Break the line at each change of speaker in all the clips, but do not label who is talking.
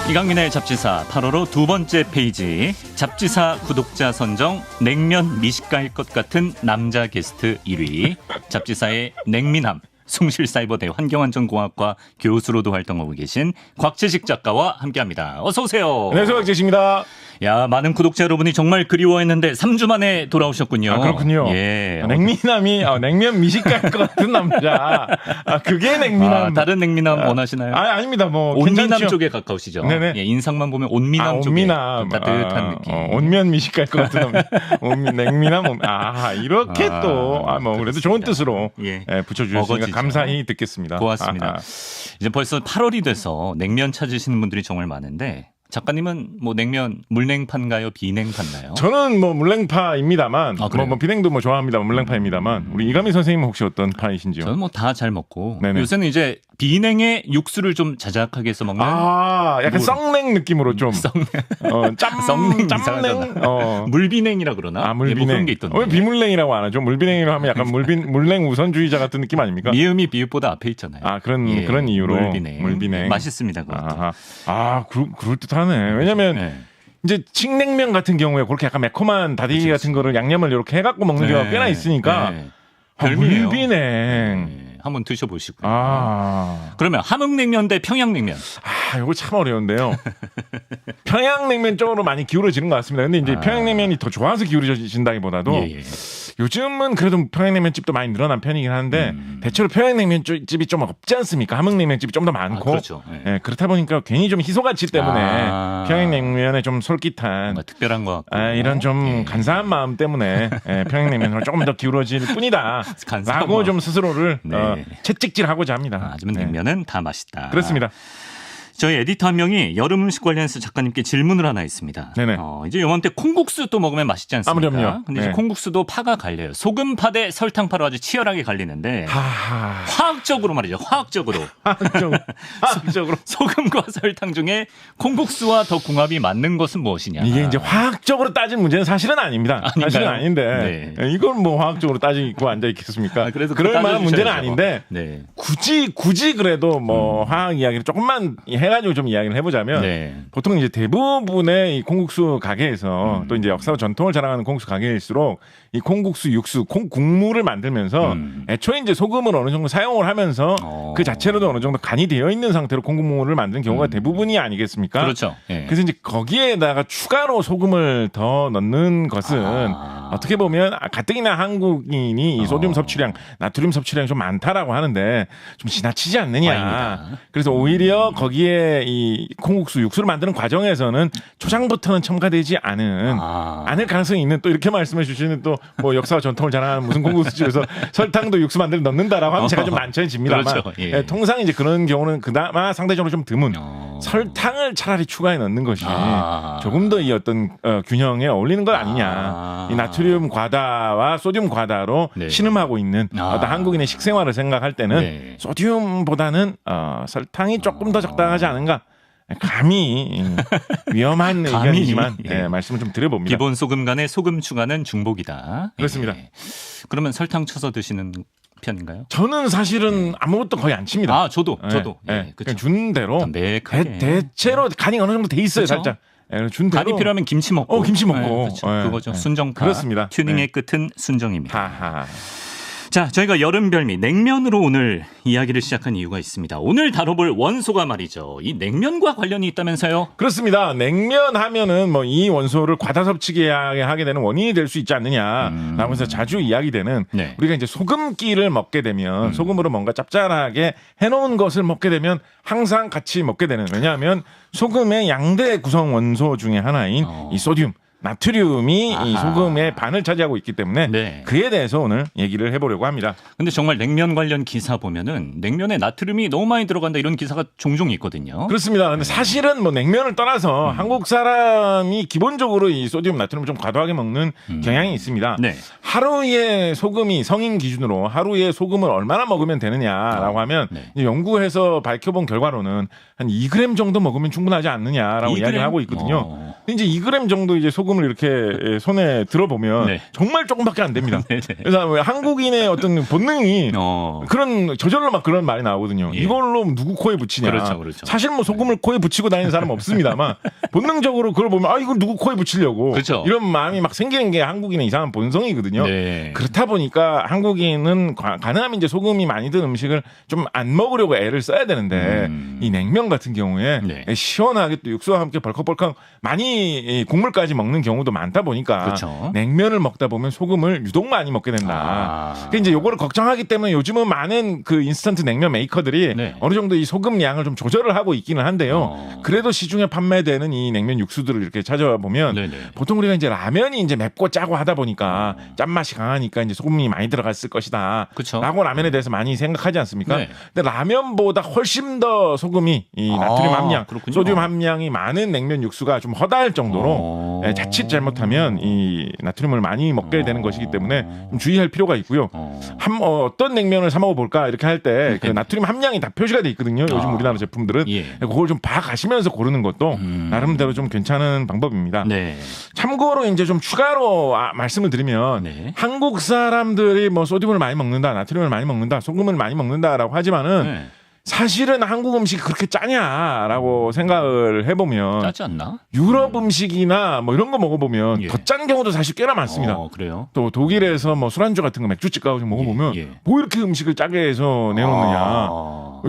이강민의 잡지사 8월호 두 번째 페이지, 잡지사 구독자 선정 냉면 미식가일 것 같은 남자 게스트 1위, 잡지사의 냉미남, 숭실사이버대 환경안전공학과 교수로도 활동하고 계신 곽재식 작가와 함께합니다. 어서 오세요.
안녕하세요, 곽재식입니다.
야, 많은 구독자 여러분이 정말 그리워했는데 3주 만에 돌아오셨군요.
아, 그렇군요.
예.
냉미남이 냉면 미식가일 것 같은 남자. 그게 냉미남.
다른 냉미남 원하시나요?
아닙니다. 뭐
온미남
괜찮죠.
쪽에 가까우시죠.
네네.
예, 인상만 보면 온미남 쪽에
온미남.
따뜻한 느낌.
온면 미식가일 것 같은 남자. 냉미남. 이렇게 또 그래도 좋은 뜻으로
예.
붙여주셨으니까
어거지죠.
감사히 듣겠습니다.
고맙습니다. 이제 벌써 8월이 돼서 냉면 찾으시는 분들이 정말 많은데, 작가님은 뭐 냉면 물냉파인가요? 비냉파인가요?
저는 뭐 물냉파입니다만,
그래요?
비냉도 뭐 좋아합니다. 물냉파입니다만, 우리 이가민 선생님은 혹시 어떤 파이신지요?
저는 뭐 다 잘 먹고,
네네.
요새는 이제 비냉에 육수를 좀 자작하게 해서 먹는.
약간 썩냉 느낌으로 좀.
썩냉.
짬냉.
이상하잖아. 물비냉이라 그러나?
물비냉.
뭐 그런 게 있던데.
왜 비물냉이라고 안 하죠? 물비냉이라고 하면 약간 물냉 우선주의자 같은 느낌 아닙니까?
미음이 비읍보다 앞에 있잖아요.
그런 이유로.
물비냉. 맛있습니다. 그것도.
그럴듯하네. 왜냐면 이제 칡냉면 같은 경우에 그렇게 약간 매콤한 다대기 같은 거를 양념을 이렇게 해갖고 먹는 경우가 꽤나 있으니까.
별미예요.
물비냉.
한번 드셔보시고요. 그러면 함흥냉면 대 평양냉면.
이거 참 어려운데요. 평양냉면 쪽으로 많이 기울어지는 것 같습니다. 근데 이제 평양냉면이 더 좋아서 기울어진다기보다도 요즘은 그래도 평양냉면 집도 많이 늘어난 편이긴 한데 대체로 평양냉면 집이 좀 없지 않습니까? 함흥냉면 집이 좀 더 많고.
그렇죠.
그렇다 보니까 괜히 좀 희소가치 때문에 평양냉면에 좀 솔깃한
특별한 것 같고
이런 좀 간사한 마음 때문에 평양냉면으로 조금 더 기울어질 뿐이다 라고 좀 스스로를 채찍질하고자 합니다.
하지만 냉면은 다 맛있다.
그렇습니다.
저희 에디터 한 명이 여름 음식 관련해서 작가님께 질문을 하나 있습니다.
네네.
이제 요맘때 콩국수 또 먹으면 맛있지 않습니까?
그럼요.
근데 이제 콩국수도 파가 갈려요. 소금파 대 설탕파로 아주 치열하게 갈리는데 화학적으로 말이죠. 화학적으로 소금과 설탕 중에 콩국수와 더 궁합이 맞는 것은 무엇이냐?
이게 이제 화학적으로 따진 문제는 사실은 아닙니다.
아닌가요?
사실은 아닌데 이걸 뭐 화학적으로 따지고 앉아 있겠습니까?
그래도
그럴 만한 문제는
따져주셔야죠.
아닌데 굳이 그래도 뭐 화학 이야기를 조금만 해가지고 좀 이야기를 해보자면 보통 이제 대부분의 이 콩국수 가게에서 또 이제 역사와 전통을 자랑하는 콩국수 가게일수록 이 콩국수 육수, 콩국물을 만들면서 애초에 이제 소금을 어느 정도 사용을 하면서 그 자체로도 어느 정도 간이 되어 있는 상태로 콩국물을 만드는 경우가 대부분이 아니겠습니까?
그렇죠.
그래서 이제 거기에다가 추가로 소금을 더 넣는 것은 어떻게 보면 가뜩이나 한국인이 이 소듐 섭취량, 나트륨 섭취량이 좀 많다라고 하는데 좀 지나치지 않느냐.
아닙니다.
그래서 오히려 거기에 이 콩국수 육수를 만드는 과정에서는 초장부터는 첨가되지 않을 가능성이 있는, 또 이렇게 말씀해 주시는 또 뭐 역사와 전통을 자랑하는 무슨 콩국수 집에서 설탕도 육수 만들 넣는다라고 하면 제가 좀 난처해집니다만
그렇죠.
통상 이제 그런 경우는 그나마 상대적으로 좀 드문 설탕을 차라리 추가해 넣는 것이 조금 더 이 어떤 균형에 어울리는 것 아니냐. 이 나트륨 과다와 소듐 과다로 신음하고 있는 어떤 한국인의 식생활을 생각할 때는 소듐보다는 설탕이 조금 더 적당하지 않은가. 감히 위험한 의견이지만 말씀을 좀 드려봅니다.
기본 소금 간의 소금 추가는 중복이다.
그렇습니다.
그러면 설탕 쳐서 드시는 편인가요?
저는 사실은 아무것도 거의 안 칩니다.
저도.
그냥 준 대로 대체로 간이 어느 정도 돼 있어요. 살짝. 준 대로.
간이 필요하면 김치 먹고.
김치 먹고.
그거죠. 순정파.
그렇습니다.
튜닝의 끝은 순정입니다. 자, 저희가 여름 별미 냉면으로 오늘 이야기를 시작한 이유가 있습니다. 오늘 다뤄볼 원소가 말이죠. 이 냉면과 관련이 있다면서요?
그렇습니다. 냉면 하면은 뭐 이 원소를 과다 섭취하게 하게 되는 원인이 될 수 있지 않느냐라고 해서 자주 이야기되는 우리가 이제 소금기를 먹게 되면 소금으로 뭔가 짭짤하게 해놓은 것을 먹게 되면 항상 같이 먹게 되는, 왜냐하면 소금의 양대 구성 원소 중에 하나인 이 소듐, 나트륨이 이 소금의 반을 차지하고 있기 때문에 그에 대해서 오늘 얘기를 해보려고 합니다.
근데 정말 냉면 관련 기사 보면은 냉면에 나트륨이 너무 많이 들어간다 이런 기사가 종종 있거든요.
그렇습니다. 근데 사실은 뭐 냉면을 떠나서 한국 사람이 기본적으로 이 소듐, 나트륨을 좀 과도하게 먹는 경향이 있습니다. 하루에 소금이 성인 기준으로 하루에 소금을 얼마나 먹으면 되느냐라고 하면 연구해서 밝혀본 결과로는 한 2g 정도 먹으면 충분하지 않느냐라고
2g?
이야기를 하고 있거든요. 근데 이제 2g 정도 이제 소금 소금을 이렇게 손에 들어보면
네.
정말 조금밖에 안 됩니다.
네네.
그래서 한국인의 어떤 본능이 그런 저절로 막 그런 말이 나오거든요.
예.
이걸로 누구 코에 붙이냐.
그렇죠.
사실 뭐 소금을 코에 붙이고 다니는 사람은 없습니다만 본능적으로 그걸 보면 아 이걸 누구 코에 붙이려고
그렇죠.
이런 마음이 막 생기는 게 한국인의 이상한 본성이거든요.
네.
그렇다 보니까 한국인은 가능하면 이제 소금이 많이 든 음식을 좀 안 먹으려고 애를 써야 되는데 이 냉면 같은 경우에
네.
시원하게 또 육수와 함께 벌컥벌컥 많이 국물까지 먹는 경우도 많다 보니까
그렇죠.
냉면을 먹다 보면 소금을 유독 많이 먹게 된다. 그러니까 이제 요거를 걱정하기 때문에 요즘은 많은 그 인스턴트 냉면 메이커들이
네.
어느 정도 이 소금 양을 좀 조절을 하고 있기는 한데요. 그래도 시중에 판매되는 이 냉면 육수들을 이렇게 찾아보면
네네.
보통 우리가 이제 라면이 이제 맵고 짜고 하다 보니까 짠맛이 강하니까 이제 소금이 많이 들어갔을 것이다.
그쵸.
라고 라면에 대해서 많이 생각하지 않습니까?
네.
근데 라면보다 훨씬 더 소금이 이 나트륨 함량,
그렇군요.
소듐 함량이 많은 냉면 육수가 좀 허다할 정도로 자칫 잘못하면 이 나트륨을 많이 먹게 되는 것이기 때문에 좀 주의할 필요가 있고요. 어떤 냉면을 사 먹어볼까 이렇게 할 때 그 나트륨 함량이 다 표시가 돼 있거든요. 요즘 우리나라 제품들은.
예.
그걸 좀 봐가시면서 고르는 것도 나름대로 좀 괜찮은 방법입니다.
네.
참고로 이제 좀 추가로 말씀을 드리면
네.
한국 사람들이 뭐 소듐을 많이 먹는다, 나트륨을 많이 먹는다, 소금을 많이 먹는다라고 하지만은
네.
사실은 한국 음식이 그렇게 짜냐라고 생각을 해보면
짜지 않나?
유럽 음식이나 뭐 이런 거 먹어보면
예.
더 짠 경우도 사실 꽤나 많습니다.
그래요?
또 독일에서 뭐 술안주 같은 거 맥주집 가서 먹어보면
예.
뭐 이렇게 음식을 짜게 해서 내놓느냐.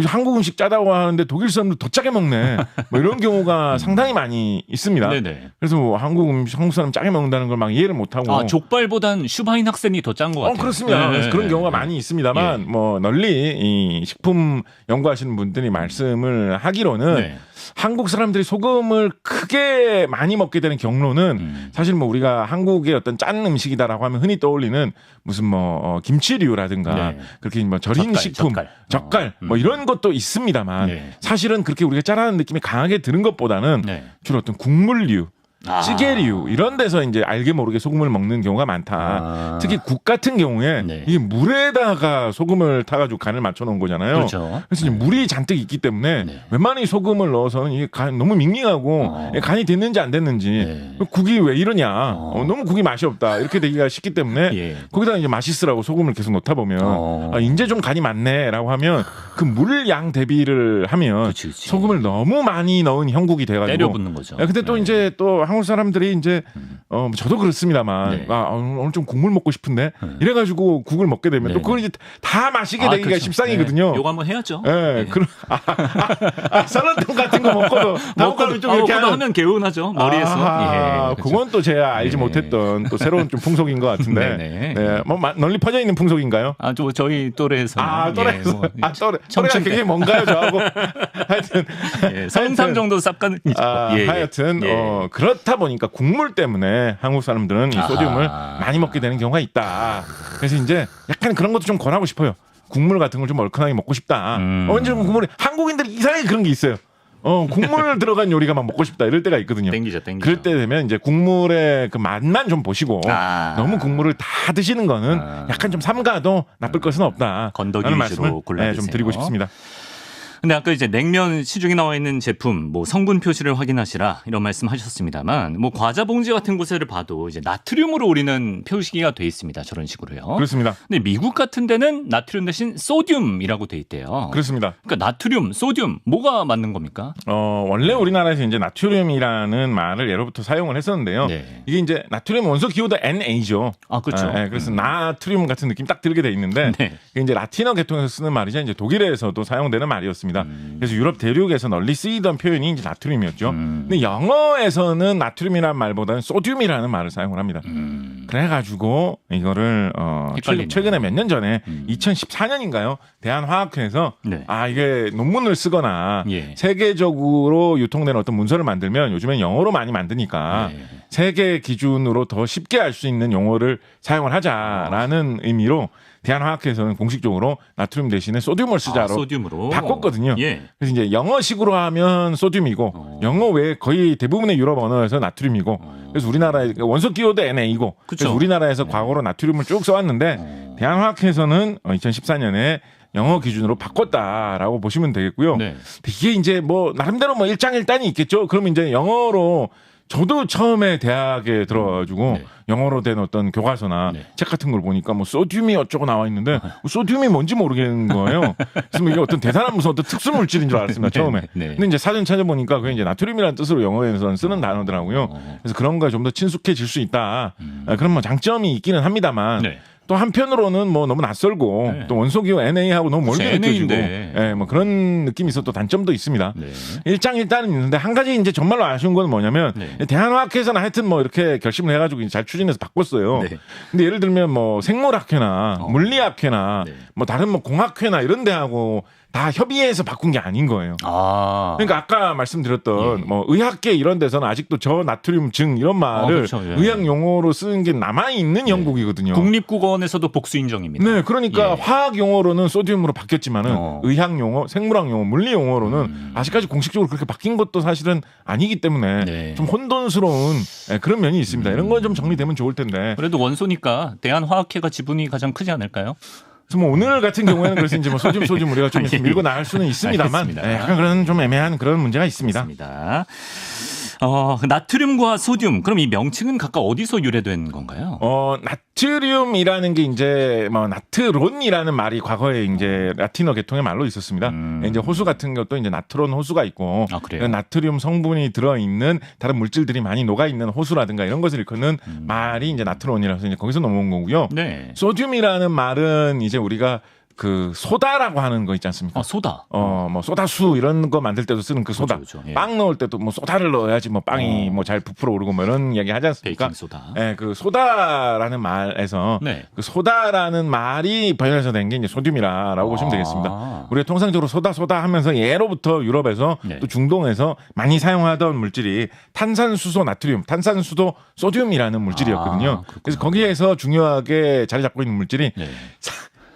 한국 음식 짜다고 하는데 독일 사람들 더 짜게 먹네. 뭐 이런 경우가 상당히 많이 있습니다.
네네.
그래서 뭐 한국 사람 짜게 먹는다는 걸 막 이해를 못하고.
족발보단 슈바인학센이 더 짠 것 같아요.
그렇습니다.
네.
그래서 그런 경우가 많이 있습니다만 뭐 널리 이 식품 연구하시는 분들이 말씀을 하기로는
네.
한국 사람들이 소금을 크게 많이 먹게 되는 경로는 사실 뭐 우리가 한국의 어떤 짠 음식이다라고 하면 흔히 떠올리는 무슨 뭐 김치류라든가
네.
그렇게 뭐 절인 식품, 젓갈 뭐 이런 것도 있습니다만
네.
사실은 그렇게 우리가 짜라는 느낌이 강하게 드는 것보다는
네.
주로 어떤 국물류 찌개류 이런 데서 이제 알게 모르게 소금을 먹는 경우가 많다. 특히 국 같은 경우에
네.
이게 물에다가 소금을 타가지고 간을 맞춰 놓은 거잖아요.
그렇죠.
그래서 이제 물이 잔뜩 있기 때문에 웬만히 소금을 넣어서는 이게 너무 밍밍하고 간이 됐는지 안 됐는지 국이 왜 이러냐. 너무 국이 맛이 없다. 이렇게 되기가 쉽기 때문에 거기다 이제 맛있으라고 소금을 계속 넣다 보면 이제 좀 간이 맞네라고 하면 그 물량 대비를 하면
그치.
소금을 너무 많이 넣은 형국이 돼가지고
때려붓는 거죠.
근데 또 이제 또 한국 사람들이 이제 저도 그렇습니다만 오늘 좀 국물 먹고 싶은데 이래가지고 국을 먹게 되면 또 그걸 이제 다 마시게 되기가
그렇죠.
십상이거든요.
요거 한번 해야죠.
그럼 샐러드 같은 거 먹고도 다음번에 좀 이렇게
하면 개운하죠 머리에서.
그건 또 제가 알지 못했던 또 새로운 좀 풍속인 것 같은데. 뭐 널리 퍼져 있는 풍속인가요?
저희 또래에서.
또래에서. 또래가 굉장히 뭔가요, 저하고. 하여튼
성상 정도 쌉 가는.
하여튼 그렇다 보니까 국물 때문에 한국 사람들은 이 소듐을 많이 먹게 되는 경우가 있다. 그래서 이제 약간 그런 것도 좀 권하고 싶어요. 국물 같은 걸 좀 얼큰하게 먹고 싶다. 언제 국물이 한국인들이 이상하게 그런 게 있어요. 국물 들어간 요리가 막 먹고 싶다 이럴 때가 있거든요.
땡기죠.
그럴 때 되면 이제 국물의 그 맛만 좀 보시고 너무 국물을 다 드시는 거는 약간 좀 삼가도 나쁠 것은 없다.
건더기 위주로 골라주세요.
좀 드리고 싶습니다.
근데 아까 이제 냉면 시중에 나와 있는 제품 뭐 성분 표시를 확인하시라 이런 말씀하셨습니다만 뭐 과자 봉지 같은 곳을 봐도 이제 나트륨으로 우리는 표시가 돼 있습니다. 저런 식으로요.
그렇습니다.
근데 미국 같은 데는 나트륨 대신 소듐이라고 돼 있대요.
그렇습니다.
그러니까 나트륨, 소듐 뭐가 맞는 겁니까?
원래 우리나라에서 이제 나트륨이라는 말을 예로부터 사용을 했었는데요. 이게 이제 나트륨 원소 기호도 NA죠.
그렇죠.
그래서 나트륨 같은 느낌 딱 들게 돼 있는데 이게 이제 라틴어 계통에서 쓰는 말이죠. 이제 독일에서도 사용되는 말이었습니다. 그래서 유럽 대륙에서 널리 쓰이던 표현이 이제 나트륨이었죠. 근데 영어에서는 나트륨이라는 말보다는 소듐이라는 말을 사용을 합니다. 그래가지고 이거를 최근에 몇 년 전에 2014년인가요? 대한화학회에서 이게 논문을 쓰거나 세계적으로 유통되는 어떤 문서를 만들면 요즘엔 영어로 많이 만드니까 세계 기준으로 더 쉽게 알 수 있는 용어를 사용을 하자라는 의미로 대한화학회에서는 공식적으로 나트륨 대신에 소듐을 쓰자로
소듐으로
바꿨거든요. 그래서 이제 영어식으로 하면 소듐이고 영어 외에 거의 대부분의 유럽 언어에서 나트륨이고 그래서 우리나라의 원소 기호도 NA이고 그래서 우리나라에서 과거로 나트륨을 쭉 써왔는데 대한화학회에서는 2014년에 영어 기준으로 바꿨다라고 보시면 되겠고요. 이게 이제 뭐 나름대로 뭐 일장일단이 있겠죠. 그러면 이제 영어로 저도 처음에 대학에 들어가지고
네.
영어로 된 어떤 교과서나
네.
책 같은 걸 보니까 뭐 소듐이 어쩌고 나와 있는데 소듐이 뭔지 모르겠는 거예요. 그래서 뭐 이게 어떤 대단한 무슨 어떤 특수 물질인 줄 알았습니다. 처음에.
네.
근데 이제 사전 찾아보니까 그게 이제 나트륨이라는 뜻으로 영어에서는 쓰는 단어더라고요. 그래서 그런 거에 좀 더 친숙해질 수 있다. 그런 뭐 장점이 있기는 합니다만.
네.
또 한편으로는 뭐 너무 낯설고
네.
또 원소기호 NA하고 너무 멀게 느껴지고
NA인데.
뭐 그런 느낌이 있어 또 단점도 있습니다.
네.
일장일단은 있는데 한 가지 이제 정말로 아쉬운 건 뭐냐면
네.
대한화학회에서는 하여튼 뭐 이렇게 결심을 해가지고 잘 추진해서 바꿨어요.
네.
근데 예를 들면 뭐 생물학회나 물리학회나
네.
뭐 다른 뭐 공학회나 이런 데하고 다 협의해서 바꾼 게 아닌 거예요. 그러니까 아까 말씀드렸던
예.
뭐 의학계 이런 데서는 아직도 저 나트륨 증 이런 말을
그렇죠. 예.
의학 용어로 쓰는 게 남아 있는 영국이거든요.
국립국어원에서도 복수 인정입니다.
네, 그러니까
예.
화학 용어로는 소듐으로 바뀌었지만은 의학 용어, 생물학 용어, 물리 용어로는 아직까지 공식적으로 그렇게 바뀐 것도 사실은 아니기 때문에
네.
좀 혼돈스러운 그런 면이 있습니다. 이런 건 좀 정리되면 좋을 텐데.
그래도 원소니까 대한화학회가 지분이 가장 크지 않을까요?
그래서 뭐 오늘 같은 경우에는 그래서 이제 뭐 소듐 우리가 좀 이렇게
예.
밀고 나갈 수는 있습니다만
알겠습니다.
약간 그런 좀 애매한 그런 문제가 있습니다.
맞습니다. 나트륨과 소듐, 그럼 이 명칭은 각각 어디서 유래된 건가요?
나트륨이라는 게 이제 뭐 나트론이라는 말이 과거에 이제 라틴어 계통의 말로 있었습니다. 이제 호수 같은 것도 이제 나트론 호수가 있고
그래요?
나트륨 성분이 들어 있는 다른 물질들이 많이 녹아 있는 호수라든가 이런 것을 일컫는 말이 이제 나트론이라서 이제 거기서 넘어온 거고요.
네.
소듐이라는 말은 이제 우리가 그 소다라고 하는 거 있지 않습니까?
소다.
뭐 소다수 이런 거 만들 때도 쓰는 그 소다.
그렇죠. 예.
빵 넣을 때도 뭐 소다를 넣어야지 뭐 빵이 뭐 잘 부풀어 오르고 뭐 이런 이야기 하지 않습니까?
베이킹 소다.
예, 그 소다라는 말에서
네.
그 소다라는 말이 번역해서 된 게 이제 소듐이라고 보시면 되겠습니다. 우리가 통상적으로 소다 하면서 예로부터 유럽에서
네.
또 중동에서 많이 사용하던 물질이 탄산수소 나트륨, 탄산수소 소듐이라는 물질이었거든요. 그래서 거기에서 중요하게 자리 잡고 있는 물질이
네.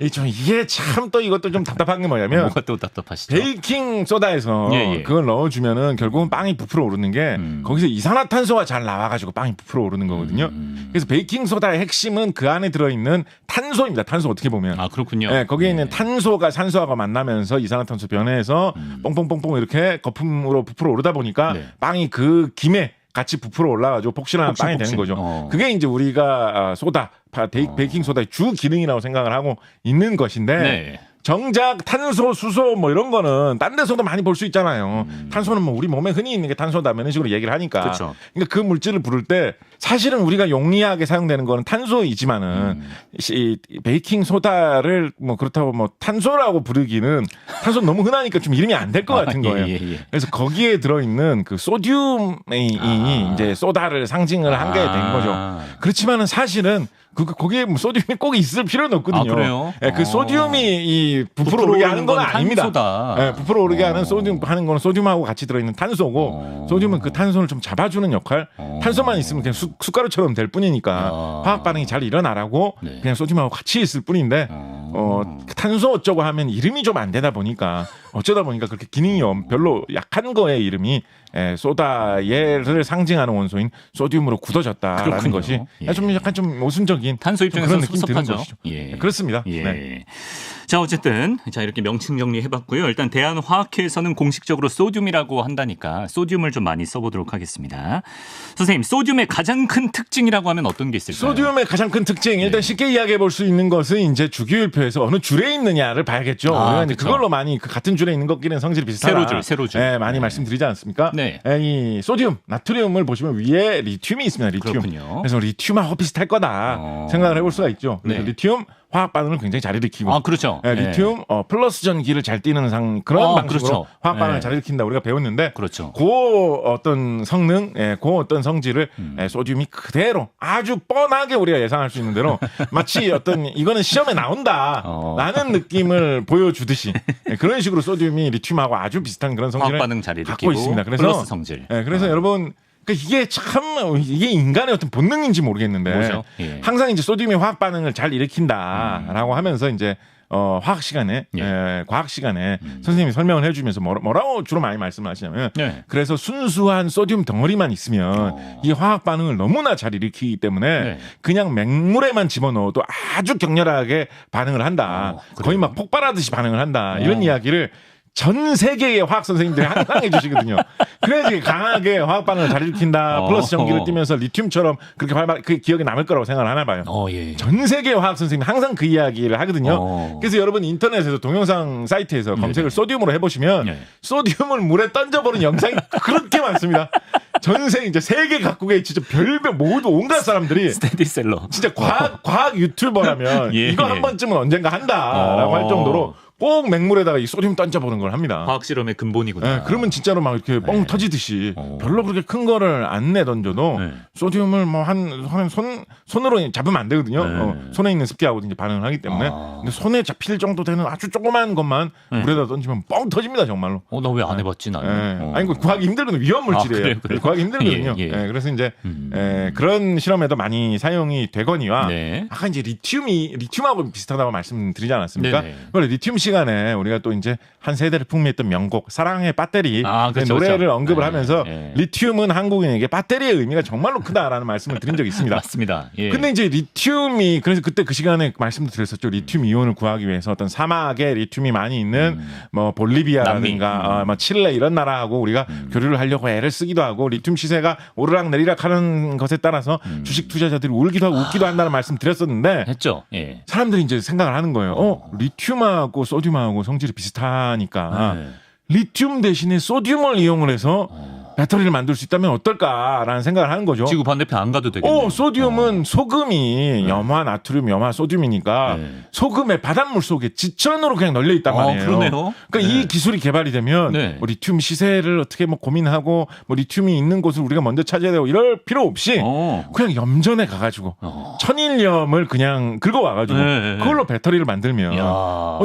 이게 참 또 이것도 좀 답답한 게 뭐냐면
뭐가 또 답답하시죠?
베이킹 소다에서 그걸 넣어주면은 결국은 빵이 부풀어 오르는 게 거기서 이산화탄소가 잘 나와가지고 빵이 부풀어 오르는 거거든요. 그래서 베이킹 소다의 핵심은 그 안에 들어있는 탄소입니다. 탄소 어떻게 보면.
그렇군요.
네, 거기에 있는 탄소가 산소하고 만나면서 이산화탄소 변해서 뽕뽕뽕뽕 이렇게 거품으로 부풀어 오르다 보니까 빵이 그 김에 같이 부풀어 올라가지고 폭신한 빵이 되는 거죠. 그게 이제 우리가 소다, 베이킹 소다의 주 기능이라고 생각을 하고 있는 것인데
네.
정작 탄소, 수소 뭐 이런 거는 딴 데서도 많이 볼 수 있잖아요. 탄소는 뭐 우리 몸에 흔히 있는 게 탄소다 이런 식으로 얘기를 하니까.
그렇죠.
그러니까 그 물질을 부를 때 사실은 우리가 용이하게 사용되는 거는 탄소이지만은 이 베이킹 소다를 뭐 그렇다고 뭐 탄소라고 부르기는 탄소 너무 흔하니까 좀 이름이 안 될 것 같은 거예요.
예.
그래서 거기에 들어있는 그 소듐이 이제 소다를 상징을 한 게 된 거죠. 그렇지만은 사실은 거기에 뭐 소듐이 꼭 있을 필요는 없거든요.
그래요?
그 소듐이 이 부풀어 오르게 하는 건 아닙니다.
탄소다.
부풀어 오르게 하는 소듐 하는 거는 소듐하고 같이 들어있는 탄소고 소듐은 그 탄소를 좀 잡아주는 역할. 탄소만 있으면 그냥 숟가루처럼 될 뿐이니까 화학 반응이 잘 일어나라고 그냥 소듐하고 같이 있을 뿐인데 탄소 어쩌고 하면 이름이 좀 안 되다 보니까 어쩌다 보니까 그렇게 기능이 별로 약한 거의 이름이 소다를 상징하는 원소인 소듐으로 굳어졌다라는
그렇군요.
것이
예.
좀 약간 좀 모순적인
탄소 입장에서
그런 느낌 드는
섭섭하죠.
것이죠.
예.
그렇습니다.
예.
네.
자, 어쨌든 이렇게 명칭 정리해봤고요. 일단 대한화학회에서는 공식적으로 소듐이라고 한다니까 소듐을 좀 많이 써보도록 하겠습니다. 선생님, 소듐의 가장 큰 특징이라고 하면 어떤 게 있을까요?
소듐의 가장 큰 특징 일단 쉽게 이야기해 볼 수 있는 것은 이제 주기율표에서 어느 줄에 있느냐를 봐야겠죠. 우리가 이제
그렇죠.
그걸로 많이 그 같은 줄에 있는 것끼리는 성질이 비슷하다.
세로줄.
네, 많이 말씀드리지 않습니까?
네.
이 소듐, 나트륨을 보시면 위에 리튬이 있습니다. 리튬.
그렇군요.
그래서 리튬하고 비슷할 거다 생각을 해볼 수가 있죠. 그래서
네.
리튬 화학 반응을 굉장히 잘 일으키고.
그렇죠.
리튬 플러스 전기를 잘 띠는 그런 방식으로
그렇죠.
화학 반응을 잘 일으킨다 우리가 배웠는데
그렇죠.
그 어떤 성능, 그 어떤 성질을 소듐이 그대로 아주 뻔하게 우리가 예상할 수 있는 대로 마치 어떤 이거는 시험에 나온다라는 느낌을 보여주듯이 그런 식으로 소듐이 리튬하고 아주 비슷한 그런 성질을
화학 반응 잘 일으키고
갖고 있습니다. 그래서
플러스 성질.
그래서 여러분. 이게 참 이게 인간의 어떤 본능인지 모르겠는데
뭐죠? 예.
항상 이제 소듐이 화학 반응을 잘 일으킨다라고 하면서 이제 화학 시간에 과학 시간에 선생님이 설명을 해주면서 뭐라고 주로 많이 말씀을 하시냐면 그래서 순수한 소듐 덩어리만 있으면 이 화학 반응을 너무나 잘 일으키기 때문에 그냥 맹물에만 집어넣어도 아주 격렬하게 반응을 한다. 거의 막 폭발하듯이 반응을 한다. 이런 이야기를 전 세계의 화학 선생님들이 항상 해주시거든요. 그래야지 강하게 화학 반응을 잘 일으킨다. 플러스 전기를 띠면서 리튬처럼 그렇게 활발 그 기억에 남을 거라고 생각을 하나 봐요.
예.
전 세계의 화학 선생님이 항상 그 이야기를 하거든요. 그래서 여러분 인터넷에서 동영상 사이트에서 검색을 소듐으로 해보시면 소듐을 물에 던져버린 영상이 그렇게 많습니다. 전생 이제 세계 각국의 진짜 별별 모두 온갖 사람들이
스테디셀러
진짜 과학 유튜버라면 이거 한 번쯤은 언젠가 한다라고 할 정도로 꼭 맹물에다가 이 소듐 던져보는 걸 합니다.
과학 실험의 근본이구나.
네, 그러면 진짜로 막 이렇게 뻥 터지듯이 별로 그렇게 큰 거를 안 내던져도 소듐을 뭐 손으로 잡으면 안 되거든요. 손에 있는 습기하고 이제 반응을 하기 때문에. 근데 손에 잡힐 정도 되는 아주 조그만 것만 물에다 던지면 뻥 터집니다 정말로.
나 왜 안 해봤지 나는.
아니 그 구하기 힘들거든요. 위험 물질이에요.
그래요?
구하기 힘들거든요. 그래서 이제 그런 실험에도 많이 사용이 되거니와 아까 이제 리튬하고 비슷하다고 말씀드리지 않았습니까? 원래 리튬 시간에 우리가 또 이제 한 세대를 풍미했던 명곡 사랑의 배터리
그렇죠,
노래를
그렇죠.
언급을 하면서 리튬은 한국인에게 배터리의 의미가 정말로 크다라는 말씀을 드린 적이 있습니다.
맞습니다.
근데 이제 리튬이 그래서 그때 그 시간에 말씀도 드렸었죠. 리튬 이온을 구하기 위해서 어떤 사막에 리튬이 많이 있는 뭐 볼리비아라든가 뭐 칠레 이런 나라하고 우리가 교류를 하려고 애를 쓰기도 하고 리튬 시세가 오르락 내리락 하는 것에 따라서 주식 투자자들이 울기도 하고 웃기도 한다는 말씀 드렸었는데
했죠.
사람들이 이제 생각을 하는 거예요. 리튬하고 소듐하고 성질이 비슷하니까 리튬 대신에 소듐을 이용을 해서 배터리를 만들 수 있다면 어떨까라는 생각을 하는 거죠.
지구 반대편 안 가도 되겠네요.
소듐은 소금이 염화, 나트륨, 염화, 소듐이니까 소금의 바닷물 속에 지천으로 그냥 널려 있단 말이에요.
그러네요.
그러니까 이 기술이 개발이 되면 뭐 리튬 시세를 어떻게 뭐 고민하고 뭐 리튬이 있는 곳을 우리가 먼저 찾아야 되고 이럴 필요 없이 그냥 염전에 가가지고 천일염을 그냥 긁어와가지고 그걸로 배터리를 만들면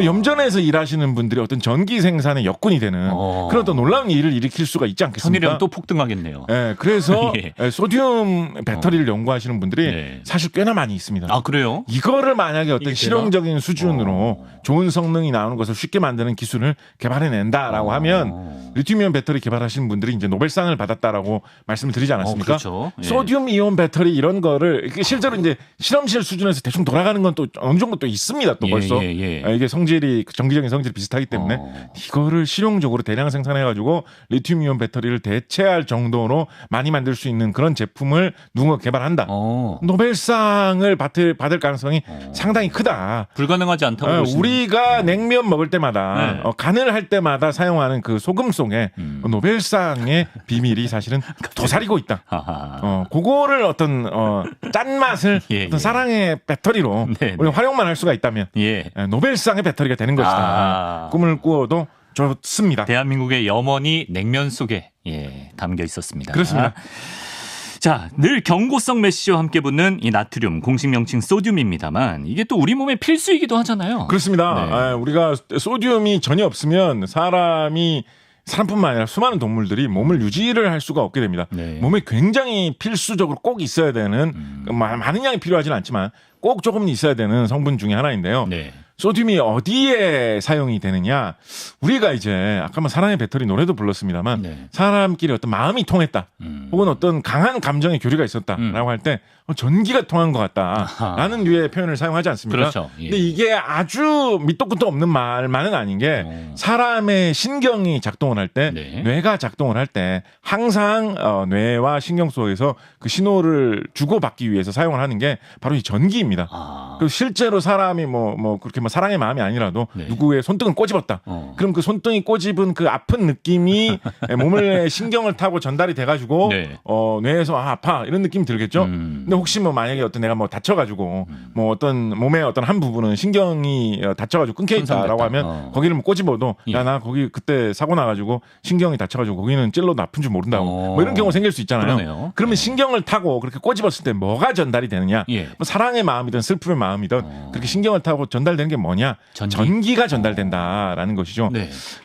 염전에서 일하시는 분들이 어떤 전기 생산의 역군이 되는 그런 또 놀라운 일을 일으킬 수가 있지 않겠습니까?
또 폭등하겠네요.
그래서 소듐 배터리를 연구하시는 분들이 사실 꽤나 많이 있습니다.
그래요?
이거를 만약에 어떤 실용적인 수준으로 좋은 성능이 나오는 것을 쉽게 만드는 기술을 개발해낸다라고 하면 리튬이온 배터리 개발하시는 분들이 이제 노벨상을 받았다라고 말씀을 드리지 않았습니까?
그렇죠.
소듐 이온 배터리 이런 거를 실제로 이제 실험실 수준에서 대충 돌아가는 건 또 어느 정도 또 있습니다. 또 벌써 이게 성질이 전기적인 성질이 비슷하기 때문에 이거를 실용적으로 대량 생산해가지고 리튬 이온 배터리를 대체할 정도로 많이 만들 수 있는 그런 제품을 누군가 개발한다. 노벨상을 받을 가능성이 상당히 크다.
불가능하지 않다고 보시는.
우리가 냉면 먹을 때마다 간을 할 때마다 사용하는 그 소금 속에 노벨상의 비밀이 사실은 도사리고 있다. 그거를 어떤 짠맛을 어떤 사랑의 배터리로 우리 활용만 할 수가 있다면 노벨상의 배터리가 되는 것이다. 꿈을 꾸어도 좋습니다.
대한민국의 염원이 냉면 속에 담겨 있었습니다.
그렇습니다.
자, 늘 경고성 메시와 함께 붙는 이 나트륨, 공식 명칭 소듐입니다만 이게 또 우리 몸의 필수이기도 하잖아요.
그렇습니다. 우리가 소듐이 전혀 없으면 사람뿐만 아니라 수많은 동물들이 몸을 유지를 할 수가 없게 됩니다. 몸에 굉장히 필수적으로 꼭 있어야 되는 많은 양이 필요하지는 않지만 꼭 조금은 있어야 되는 성분 중에 하나인데요. 소듐이 어디에 사용이 되느냐? 우리가 이제 아까 뭐 사랑의 배터리 노래도 불렀습니다만 사람끼리 어떤 마음이 통했다. 혹은 어떤 강한 감정의 교류가 있었다라고 할 때 전기가 통한 것 같다라는 류의 표현을 사용하지 않습니까?
그렇죠.
근데 이게 아주 밑도 끝도 없는 말만은 아닌 게 사람의 신경이 작동을 할 때 뇌가 작동을 할 때 항상 뇌와 신경 속에서 그 신호를 주고받기 위해서 사용을 하는 게 바로 이 전기입니다. 그리고 실제로 사람이 뭐 그렇게 뭐 사랑의 마음이 아니라도 누구의 손등을 꼬집었다. 그럼 그 손등이 꼬집은 그 아픈 느낌이 몸을 신경을 타고 전달이 돼가지고 뇌에서 아파 이런 느낌이 들겠죠. 근데 혹시 뭐 만약에 어떤 내가 뭐 다쳐가지고 뭐 어떤 몸의 어떤 한 부분은 신경이 다쳐가지고 끊겨 있다라고 하면 거기를 뭐 꼬집어도 야 나 거기 그때 사고 나가지고 신경이 다쳐가지고 거기는 찔러도 아픈 줄 모른다고 뭐 이런 경우 생길 수 있잖아요.
그러네요.
그러면 신경을 타고 그렇게 꼬집었을 때 뭐가 전달이 되느냐? 뭐 사랑의 마음이든 슬픔의 마음이든 그렇게 신경을 타고 전달되는 게 뭐냐? 전기가 전달된다라는 것이죠.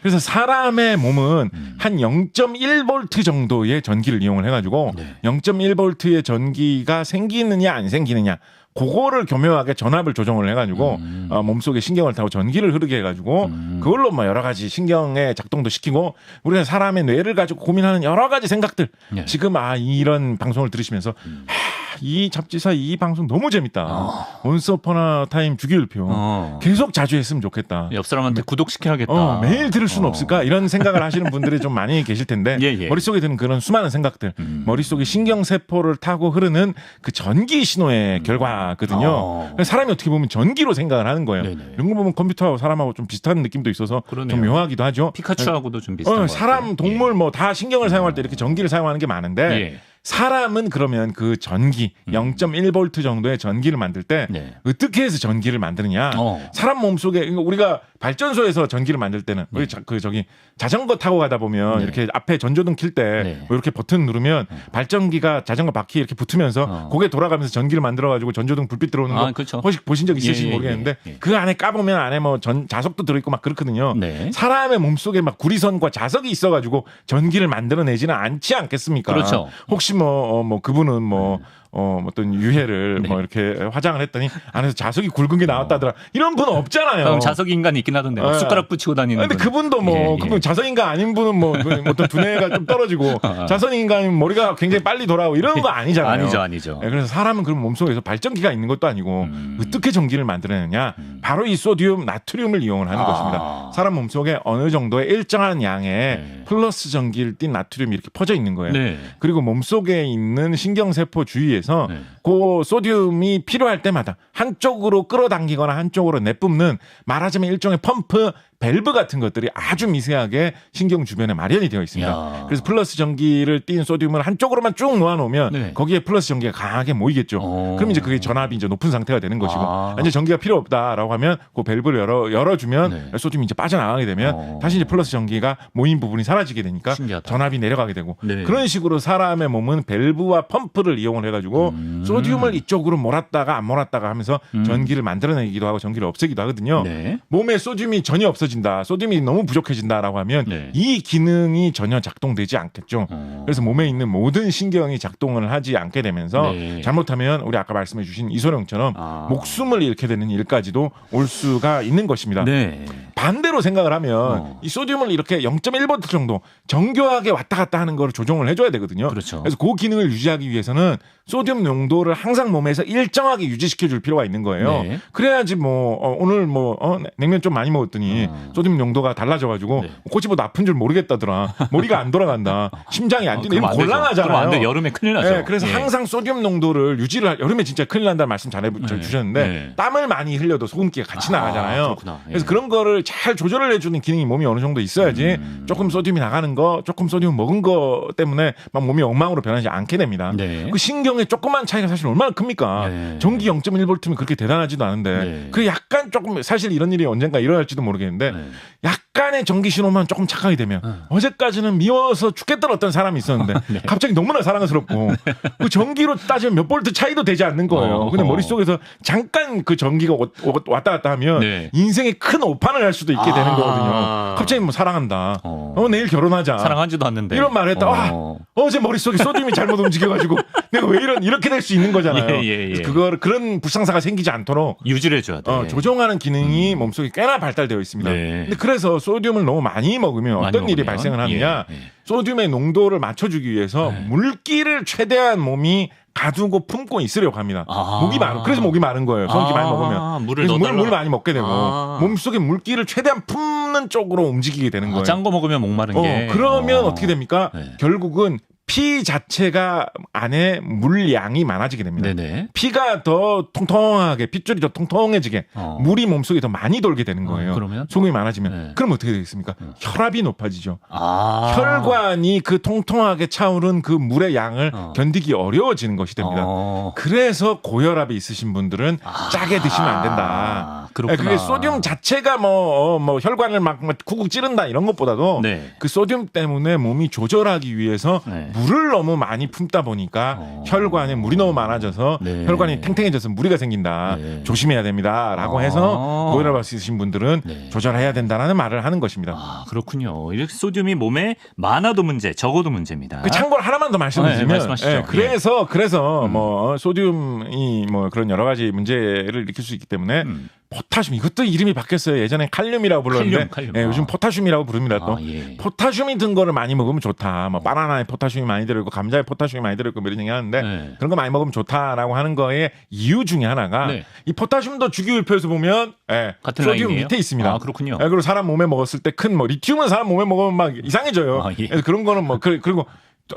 그래서 사람의 몸은 한 0.1V 정도의 전기를 이용을 해가지고 0.1V의 전기가 생기느냐 안 생기느냐 그거를 교묘하게 전압을 조정을 해가지고 몸속에 신경을 타고 전기를 흐르게 해가지고 그걸로 뭐 여러 가지 신경의 작동도 시키고 우리가 사람의 뇌를 가지고 고민하는 여러 가지 생각들 지금 이런 방송을 들으시면서 이 잡지사 이 방송 너무 재밌다. 원스 어퍼나 타임 주기율표 계속 자주 했으면 좋겠다.
옆 사람한테 구독시켜야겠다.
매일 들을 수는 없을까? 이런 생각을 하시는 분들이 좀 많이 계실 텐데
예.
머릿속에 드는 그런 수많은 생각들, 머릿속에 신경세포를 타고 흐르는 그 전기 신호의 결과거든요. 사람이 어떻게 보면 전기로 생각을 하는 거예요.
네네.
이런 거 보면 컴퓨터하고 사람하고 좀 비슷한 느낌도 있어서
그러네요.
좀 묘하기도 하죠.
피카츄하고도 좀 비슷한 것 같아요.
사람, 동물 뭐 다 신경을 사용할 때 이렇게 전기를 사용하는 게 많은데
예.
사람은 그러면 그 전기 0.1V 정도의 전기를 만들 때
네.
어떻게 해서 전기를 만드느냐? 사람 몸속에 우리가 발전소에서 전기를 만들 때는 우리 저기 자전거 타고 가다 보면 이렇게 앞에 전조등 킬 때 이렇게 버튼 누르면 발전기가 자전거 바퀴에 이렇게 붙으면서 고개 돌아가면서 전기를 만들어 가지고 전조등 불빛 들어오는 거
그렇죠.
혹시 보신 적 있으신지 모르겠는데 그 안에 까보면 안에 뭐 자석도 들어있고 막 그렇거든요.
네.
사람의 몸속에 막 구리선과 자석이 있어가지고 전기를 만들어내지는 않지 않겠습니까?
그렇죠.
혹시 뭐 그분은 어떤 유해를 뭐 이렇게 화장을 했더니 안에서 자석이 굵은 게 나왔다더라. 이런 분은 없잖아요.
자석 인간이 있긴 하던데 막 숟가락 붙이고 다니는.
근데 그분도 뭐 그분 자석 인간 아닌 분은 뭐 어떤 두뇌가 좀 떨어지고 자석 인간은 머리가 굉장히 빨리 돌아오고 이런 거 아니잖아요.
아니죠.
그래서 사람은 그럼 몸속에서 발전기가 있는 것도 아니고 어떻게 전기를 만들어내느냐? 바로 이 소디움, 나트륨을 이용을 하는 것입니다. 사람 몸속에 어느 정도의 일정한 양의 플러스 전기를 띤 나트륨이 이렇게 퍼져 있는 거예요.
네.
그리고 몸속에 있는 신경세포 주위에서 그 소디움이 필요할 때마다 한쪽으로 끌어당기거나 한쪽으로 내뿜는 말하자면 일종의 펌프 밸브 같은 것들이 아주 미세하게 신경 주변에 마련이 되어 있습니다.
야.
그래서 플러스 전기를 띤 소디움을 한쪽으로만 쭉 놓아놓으면 거기에 플러스 전기가 강하게 모이겠죠. 그럼 이제 그게 전압이 이제 높은 상태가 되는 것이고 이제 전기가 필요 없다라고 하면 그 밸브를 열어주면 소디움이 이제 빠져나가게 되면 다시 이제 플러스 전기가 모인 부분이 사라지게 되니까
신기하다.
전압이 내려가게 되고 그런 식으로 사람의 몸은 밸브와 펌프를 이용을 해가지고 소디움을 이쪽으로 몰았다가 안 몰았다가 하면서 전기를 만들어내기도 하고 전기를 없애기도 하거든요. 몸에 소디움이 전혀 없어진다. 소디움이 너무 부족해진다라고 하면 이 기능이 전혀 작동되지 않겠죠. 그래서 몸에 있는 모든 신경이 작동을 하지 않게 되면서 잘못하면 우리 아까 말씀해 주신 이소룡처럼 목숨을 잃게 되는 일까지도 올 수가 있는 것입니다. 반대로 생각을 하면 이 소디움을 이렇게 0.1V 정도 정교하게 왔다 갔다 하는 걸 조정을 해줘야 되거든요.
그렇죠.
그래서 그 기능을 유지하기 위해서는 소디움 농도를 항상 몸에서 일정하게 유지시켜 줄 필요가 있는 거예요. 그래야지 오늘 냉면 좀 많이 먹었더니 소디움 농도가 달라져가지고 꼬치보다 아픈 줄 모르겠다더라. 머리가 안 돌아간다. 심장이 안 뛰네. 이건 곤란하잖아요.
안 돼. 여름에 큰일 나죠.
그래서 항상 소디움 농도를 유지를 여름에 진짜 큰일 난다는 말씀 잘 주셨는데 땀을 많이 흘려도 소금기가 같이 나가잖아요. 그래서 그런 거를 잘 조절을 해주는 기능이 몸이 어느 정도 있어야지 조금 소디움이 나가는 거, 조금 소디움 먹은 거 때문에 막 몸이 엉망으로 변하지 않게 됩니다. 그 신경의 조그만 차이가 사실 얼마나 큽니까? 전기 0.1V면 그렇게 대단하지도 않은데 그 약간 조금 사실 이런 일이 언젠가 일어날지도 모르겠는데 약간의 전기 신호만 조금 착하게 되면 어제까지는 미워서 죽겠다는 어떤 사람이 있었는데 갑자기 너무나 사랑스럽고 그 전기로 따지면 몇 볼트 차이도 되지 않는 거예요. 근데 머릿속에서 잠깐 그 전기가 왔다 갔다 하면 인생의 큰 오판을 할 수도 있게 되는 거거든요. 갑자기 뭐 사랑한다. 내일 결혼하자.
사랑하지도 않는데.
이런 말을 했다. 어제 머릿속에 소디움이 잘못 움직여가지고 내가 왜 이렇게 될 수 있는 거잖아요. 그래서 그런 불상사가 생기지 않도록
유지를 해줘야 돼.
조정하는 기능이 몸속에 꽤나 발달되어 있습니다. 근데 그래서 소디움을 너무 많이 먹으면 어떤 일이 발생을 하느냐. 소디움의 농도를 맞춰주기 위해서 물기를 최대한 몸이 가두고 품고 있으려고 합니다. 그래서 목이 마른 거예요. 소고기 많이 먹으면. 그래서 물 많이 먹게 되고 몸속에 물기를 최대한 품는 쪽으로 움직이게 되는 거예요.
짠 거 먹으면 목 마른 게.
그러면 어떻게 됩니까? 결국은 피 자체가 안에 물량이 많아지게 됩니다. 피가 더 통통하게, 핏줄이 더 통통해지게 물이 몸속에 더 많이 돌게 되는 거예요.
그러면?
소금이 많아지면. 그럼 어떻게 되겠습니까? 혈압이 높아지죠. 혈관이 그 통통하게 차오른 그 물의 양을 견디기 어려워지는 것이 됩니다. 그래서 고혈압이 있으신 분들은 짜게 드시면 안 된다. 그게 소디움 자체가 혈관을 막 쿡쿡 찌른다 이런 것보다도 그 소디움 때문에 몸이 조절하기 위해서 물을 너무 많이 품다 보니까 혈관에 물이 너무 많아져서 혈관이 탱탱해져서 무리가 생긴다. 조심해야 됩니다라고 해서 고혈압 있으신 분들은 조절해야 된다라는 말을 하는 것입니다.
그렇군요. 이렇게 소디움이 몸에 많아도 문제, 적어도 문제입니다.
참고로 하나만 더 말씀드리면 그래서 소디움이 그런 여러 가지 문제를 일으킬 수 있기 때문에 포타슘 이것도 이름이 바뀌었어요. 예전에 칼륨이라고 불렀는데
칼륨.
예, 요즘 포타슘이라고 부릅니다. 또
예.
포타슘이 든 거를 많이 먹으면 좋다. 뭐 바나나에 포타슘이 많이 들어있고 감자에 포타슘이 많이 들어있고 뭐 이런 얘기 하는데
네.
그런 거 많이 먹으면 좋다라고 하는 거의 이유 중에 하나가
네.
이 포타슘도 주기율표에서 보면
같은
소디움
라인이에요?
밑에 있습니다.
아, 그렇군요.
그리고 사람 몸에 먹었을 때 큰 뭐 리튬은 사람 몸에 먹으면 막 이상해져요.
예.
그래서 그런 거는 뭐 그리고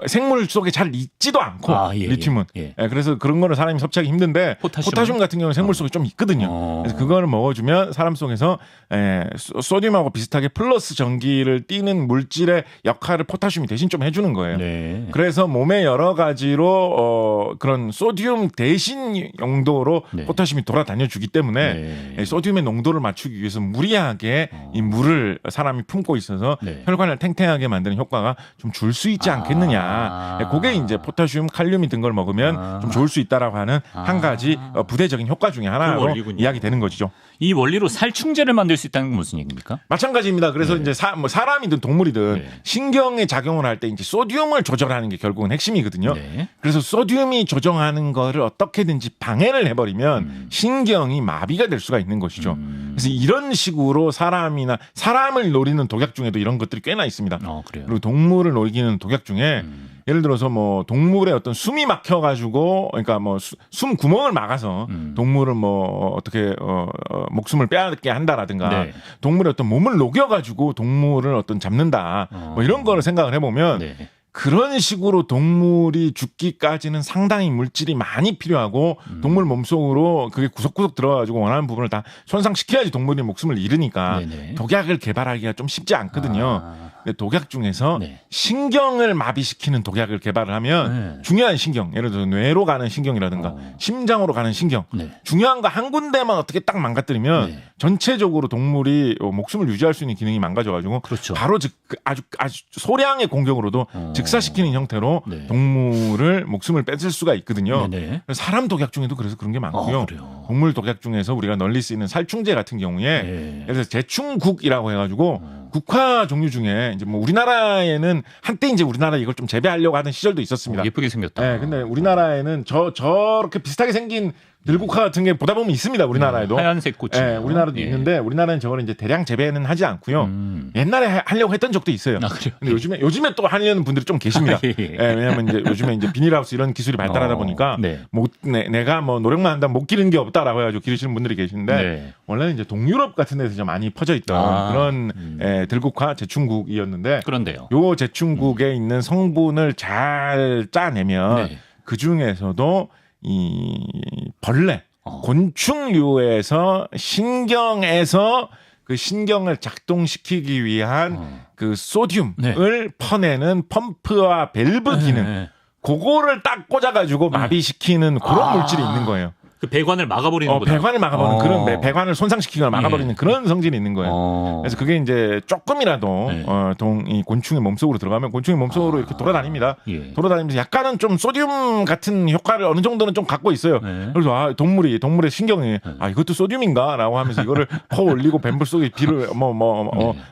생물 속에 잘 있지도 않고 리튬은 그래서 그런 거를 사람이 섭취하기 힘든데 포타슘 같은 경우는 생물 속에 좀 있거든요. 그래서 그거를 먹어주면 사람 속에서 소듐하고 비슷하게 플러스 전기를 띠는 물질의 역할을 포타슘이 대신 좀 해주는 거예요.
네.
그래서 몸에 여러 가지로 그런 소듐 대신 용도로 포타슘이 돌아다녀 주기 때문에 소듐의 농도를 맞추기 위해서 무리하게 이 물을 사람이 품고 있어서 혈관을 탱탱하게 만드는 효과가 좀 줄 수 있지 않겠느냐. 그게 이제 포타슘, 칼륨이 든 걸 먹으면 좀 좋을 수 있다라고 하는 한 가지 부대적인 효과 중에 하나로 이야기되는 것이죠.
이 원리로 살충제를 만들 수 있다는 건 무슨 얘기입니까?
마찬가지입니다. 그래서 이제 사람이든 동물이든 신경에 작용을 할 때 이제 소듐을 조절하는 게 결국은 핵심이거든요. 그래서 소듐이 조정하는 거를 어떻게든지 방해를 해버리면 신경이 마비가 될 수가 있는 것이죠. 그래서 이런 식으로 사람을 노리는 독약 중에도 이런 것들이 꽤나 있습니다.
그래요?
그리고 동물을 노리는 독약 중에 예를 들어서 뭐 동물의 어떤 숨이 막혀가지고 그러니까 뭐 숨 구멍을 막아서 동물을 뭐 어떻게 목숨을 빼앗게 한다라든가 동물의 어떤 몸을 녹여가지고 동물을 어떤 잡는다 뭐 이런 거를 생각을 해보면 그런 식으로 동물이 죽기까지는 상당히 물질이 많이 필요하고 동물 몸속으로 그게 구석구석 들어가지고 원하는 부분을 다 손상시켜야지 동물이 목숨을 잃으니까 독약을 개발하기가 좀 쉽지 않거든요. 독약 중에서 신경을 마비시키는 독약을 개발을 하면 중요한 신경, 예를 들어서 뇌로 가는 신경이라든가 심장으로 가는 신경, 중요한 거 한 군데만 어떻게 딱 망가뜨리면 전체적으로 동물이 목숨을 유지할 수 있는 기능이 망가져가지고 바로 아주 소량의 공격으로도 즉사시키는 형태로 동물을 목숨을 뺏을 수가 있거든요. 사람 독약 중에도 그래서 그런 게 많고요. 동물 독약 중에서 우리가 널리 쓰이는 살충제 같은 경우에 예를 들어서 제충국이라고 해가지고 국화 종류 중에 이제 뭐 우리나라에는 한때 이제 우리나라 이걸 좀 재배하려고 하는 시절도 있었습니다.
예쁘게 생겼다.
네, 근데 우리나라에는 저렇게 비슷하게 생긴 들국화 같은 게 보다 보면 있습니다. 우리나라에도
하얀색 꽃이.
네, 우리나라도 있는데 우리나라는 저거를 이제 대량 재배는 하지 않고요. 옛날에 하려고 했던 적도 있어요.
그래요?
근데 요즘에 또 하려는 분들이 좀 계십니다. 왜냐하면 이제 요즘에 이제 비닐하우스 이런 기술이 발달하다 보니까 내가 뭐 노력만 한다면 못 기르는 게 없다라고 해가지고 기르시는 분들이 계신데 원래는 이제 동유럽 같은 데서 좀 많이 퍼져 있던 그런 들국화 제충국이었는데
그런데요.
요 제충국에 있는 성분을 잘 짜내면 그 중에서도 이 벌레, 곤충류에서 신경에서 그 신경을 작동시키기 위한 그 소듐을 퍼내는 펌프와 밸브 기능, 그거를 딱 꽂아가지고 마비시키는 그런 물질이 있는 거예요.
그 배관을 막아버리는 거다.
배관을 막아버리는 그런 배관을 손상시키거나 막아버리는 그런 성질이 있는 거예요. 그래서 그게 이제 조금이라도 이 곤충의 몸속으로 들어가면 곤충의 몸속으로 이렇게 돌아다닙니다. 돌아다니면서 약간은 좀 소듐 같은 효과를 어느 정도는 좀 갖고 있어요. 그래서 동물의 신경이 이것도 소듐인가라고 하면서 이거를 퍼 올리고 뱀불 속에 비를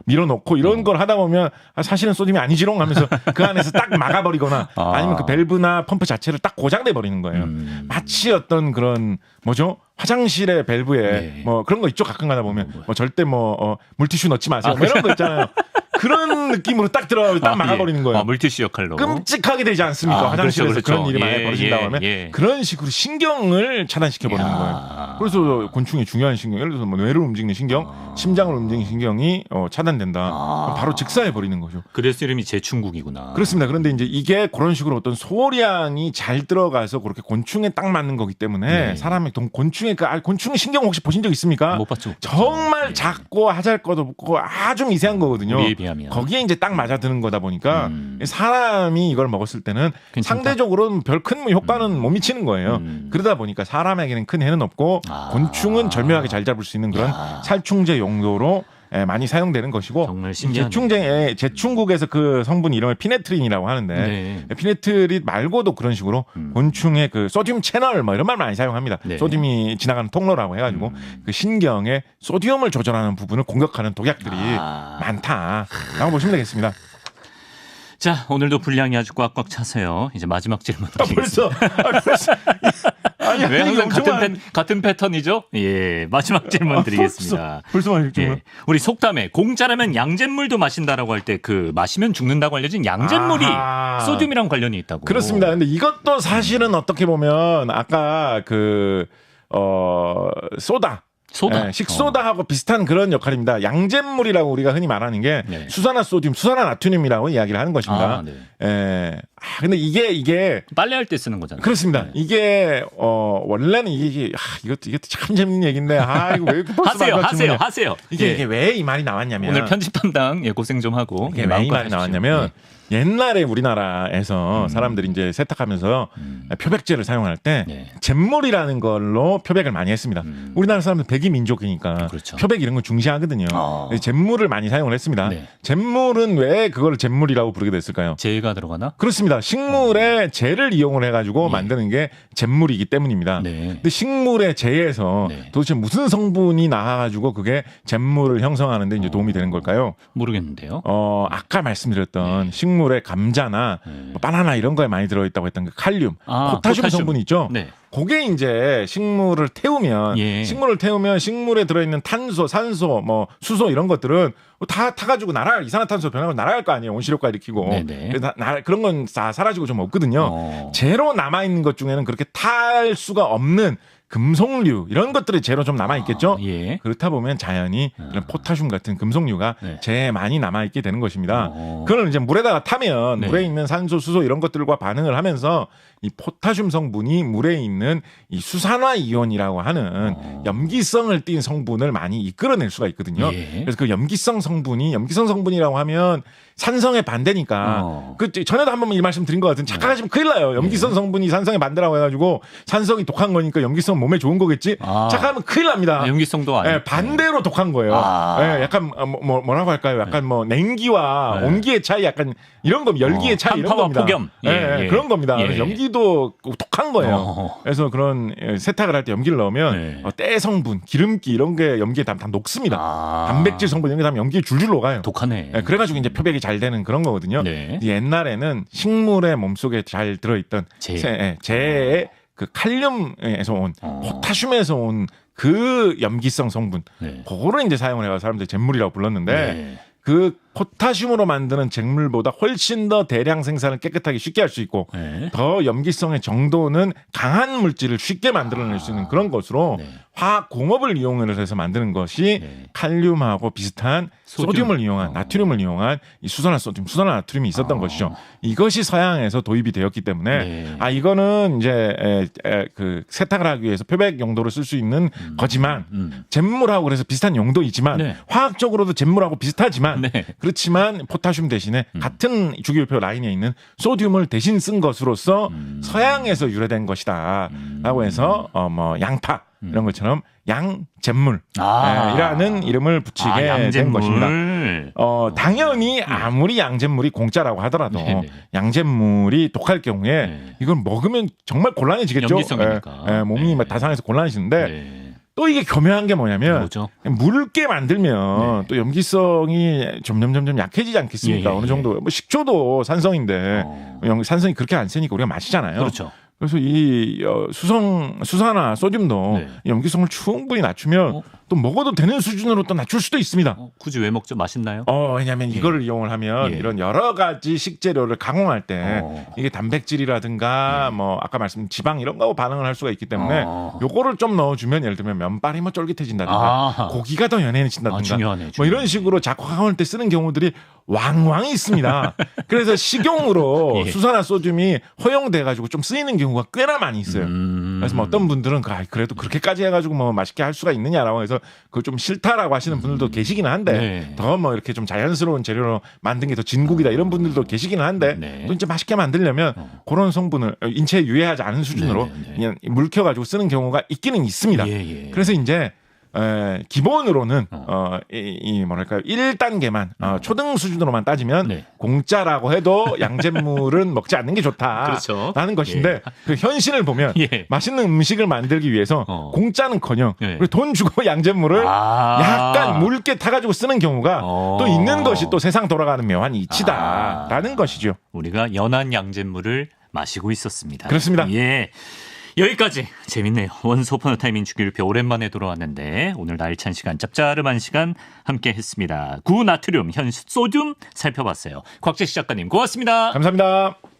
밀어넣고 이런 걸 하다 보면 사실은 소듐이 아니지롱 하면서 그 안에서 딱 막아버리거나 아니면 그 밸브나 펌프 자체를 딱 고장내 버리는 거예요. 마치 어떤 그런 뭐죠? 화장실의 밸브에 뭐 그런 거 있죠. 가끔 가다 보면 뭐 절대 물티슈 넣지 마세요. 뭐 이런 거 있잖아요. 그런 느낌으로 딱 들어가고 딱 막아버리는 거예요.
물티슈 역할로.
끔찍하게 되지 않습니까? 화장실에서 그렇죠. 그런 일이 많이 벌어진다고 하면 그런 식으로 신경을 차단시켜버리는 거예요. 그래서 곤충의 중요한 신경, 예를 들어서 뭐 뇌를 움직이는 신경, 심장을 움직이는 신경이 차단된다. 바로 즉사해버리는 거죠.
그래서 이름이 제충국이구나.
그렇습니다. 그런데 이제 이게 그런 식으로 어떤 소량이 잘 들어가서 그렇게 곤충에 딱 맞는 거기 때문에 사람의 곤충의 곤충의 신경 혹시 보신 적 있습니까?
못 봤죠.
정말 작고 하잘것없고 아주 미세한 거거든요. 거기에 이제 딱 맞아드는 거다 보니까 사람이 이걸 먹었을 때는 상대적으로는 별 큰 효과는 못 미치는 거예요. 그러다 보니까 사람에게는 큰 해는 없고 곤충은 절묘하게 잘 잡을 수 있는 그런 살충제 용도로 많이 사용되는 것이고
정말 신기하네요.
제충국에서 그 성분 이름을 피네트린이라고 하는데 피네트린 말고도 그런 식으로 곤충의 그 소듐 채널 뭐 이런 말 많이 사용합니다. 소듐이 지나가는 통로라고 해가지고 그 신경에 소듐을 조절하는 부분을 공격하는 독약들이 많다라고 보시면 되겠습니다.
자, 오늘도 분량이 아주 꽉꽉 차세요. 이제 마지막 질문 드리겠습니다.
벌써
왜 항상 같은 패턴이죠? 예, 마지막 질문 드리겠습니다.
벌써 마지막 질문.
예, 우리 속담에 공짜라면 양잿물도 마신다라고 할 때 그 마시면 죽는다고 알려진 양잿물이 소듐이랑 관련이 있다고.
그렇습니다. 근데 이것도 사실은 어떻게 보면 아까 소다. 네, 식소다하고 비슷한 그런 역할입니다. 양잿물이라고 우리가 흔히 말하는 게
네.
수산화소듐, 수산화나트륨이라고 이야기를 하는 것입니다.
네.
근데 이게
빨래할 때 쓰는 거잖아요.
그렇습니다.
네.
이게 이원래는 이것도 참 재밌는 얘기인데 이거 왜
하세요.
이게 왜 이 말이 나왔냐면
오늘 편집 담당 고생 좀 하고
이게 왜 이 말이 나왔냐면 옛날에 우리나라에서 사람들이 이제 세탁하면서 표백제를 사용할 때 잿물이라는 걸로 표백을 많이 했습니다. 우리나라 사람들 백이 민족이니까
그렇죠.
표백 이런 걸 중시하거든요. 잿물을 많이 사용을 했습니다.
네.
잿물은 왜 그걸 잿물이라고 부르게 됐을까요?
재가 들어가나?
그렇습니다. 식물의 재를 이용을 해가지고 만드는 게 잿물이기 때문입니다.
네.
근데 식물의 재에서 도대체 무슨 성분이 나와가지고 그게 잿물을 형성하는데 이제 도움이 되는 걸까요?
모르겠는데요.
아까 말씀드렸던 식물의 감자나 뭐 바나나 이런 거에 많이 들어있다고 했던 그 칼륨, 포타슘 성분이 있죠.
네.
그게 이제 식물을 태우면 식물에 들어있는 탄소, 산소, 뭐 수소 이런 것들은 다 타가지고 이산화탄소 변화가 날아갈 거 아니에요. 온실효과 일으키고 그런 건 다 사라지고 좀 없거든요. 제로 남아 있는 것 중에는 그렇게 탈 수가 없는 금속류 이런 것들이 재로 좀 남아 있겠죠. 그렇다 보면 자연히 이런 포타슘 같은 금속류가 재에 많이 남아 있게 되는 것입니다. 그걸 이제 물에다가 타면 물에 있는 산소, 수소 이런 것들과 반응을 하면서 이 포타슘 성분이 물에 있는 이 수산화 이온이라고 하는 염기성을 띤 성분을 많이 이끌어낼 수가 있거든요. 그래서 그 염기성 성분이라고 하면 산성의 반대니까 그 전에도 한번 이 말씀 드린 것 같은 착각하시면 큰일 나요. 염기성 성분이 산성의 반대라고 해가지고 산성이 독한 거니까 염기성 몸에 좋은 거겠지. 착각하면 큰일 납니다.
염기성도 아니고
반대로 독한 거예요. 약간 뭐라고 할까요? 약간 뭐 냉기와 온기의 차이, 약간 이런 겁니다. 열기의 차이 이런 겁니다.
폭염.
그런 겁니다. 그래서 염기도 독한 거예요. 그래서 그런 세탁을 할 때 염기를 넣으면 때 성분, 기름기 이런 게 염기에 다 녹습니다. 단백질 성분 이런 게 다 염기에 줄줄 녹아요.
독하네.
그래가지고 이제 표백이 잘 되는 그런 거거든요. 옛날에는 식물의 몸속에 잘 들어있던 재의 그 칼륨에서 온 포타슘에서 온 그 염기성 성분 그거를 이제 사용을 해서 사람들이 잿물이라고 불렀는데 그 포타슘으로 만드는 잿물보다 훨씬 더 대량 생산을 깨끗하게 쉽게 할 수 있고 더 염기성의 정도는 강한 물질을 쉽게 만들어낼 수 있는 그런 것으로 화학 공업을 이용을 해서 만드는 것이 칼륨하고 비슷한 소듐을 이용한 나트륨을 이용한 이 수산화소듐, 수산화나트륨이 있었던 것이죠. 이것이 서양에서 도입이 되었기 때문에 이거는 이제 그 세탁을 하기 위해서 표백 용도로 쓸 수 있는 거지만 잿물하고 그래서 비슷한 용도이지만 화학적으로도 잿물하고 비슷하지만 그렇지만 포타슘 대신에 같은 주기율표 라인에 있는 소듐을 대신 쓴 것으로서 서양에서 유래된 것이다 라고 해서 뭐 양파 이런 것처럼 양잿물이라는 이름을 붙이게 된 것입니다. 당연히 아무리 양잿물이 공짜라고 하더라도 양잿물이 독할 경우에 이걸 먹으면 정말 곤란해지겠죠. 몸이 다 상해서 곤란해지는데 또 이게 교묘한 게 뭐냐면 묽게 만들면 또 염기성이 점점 약해지지 않겠습니까? 어느 정도 뭐 식초도 산성인데 산성이 그렇게 안 세니까 우리가 마시잖아요.
그렇죠.
그래서 이 수산화 소듐도 염기성을 충분히 낮추면 또 먹어도 되는 수준으로 또 낮출 수도 있습니다.
굳이 왜 먹죠? 맛있나요?
왜냐하면 이거를 이용을 하면 이런 여러 가지 식재료를 가공할 때 이게 단백질이라든가 뭐 아까 말씀드린 지방 이런 거하고 반응을 할 수가 있기 때문에 요거를 좀 넣어주면 예를 들면 면발이 뭐 쫄깃해진다든가 고기가 더 연해진다든가
중요하네.
뭐 이런 식으로 자극할 때 쓰는 경우들이 왕왕이 있습니다. 그래서 식용으로 수산화 소듐이 허용돼가지고 좀 쓰이는 경우가 꽤나 많이 있어요. 그래서 뭐 어떤 분들은 그래도 그렇게까지 해가지고 뭐 맛있게 할 수가 있느냐라고 해서 그걸 좀 싫다라고 하시는 분들도 계시기는 한데 더 뭐 이렇게 좀 자연스러운 재료로 만든 게 더 진국이다 이런 분들도 계시기는 한데 또 이제 맛있게 만들려면 그런 성분을 인체에 유해하지 않은 수준으로 그냥 묽혀가지고 쓰는 경우가 있기는 있습니다. 그래서 이제 기본으로는 뭐랄까요 1단계만 초등 수준으로만 따지면 공짜라고 해도 양잿물은 먹지 않는 게 좋다라는 것인데 그 현실을 보면 맛있는 음식을 만들기 위해서 공짜는커녕 돈 주고 양잿물을 약간 묽게 타가지고 쓰는 경우가 또 있는 것이 또 세상 돌아가는 묘한 이치다라는 것이죠.
우리가 연한 양잿물을 마시고 있었습니다.
그렇습니다.
여기까지 재밌네요. 원소 오퍼 타이밍 주기율표 오랜만에 돌아왔는데 오늘 알찬 시간 짭짤한 시간 함께 했습니다. 구나트륨, 현소듐 살펴봤어요. 곽재식 작가님 고맙습니다.
감사합니다.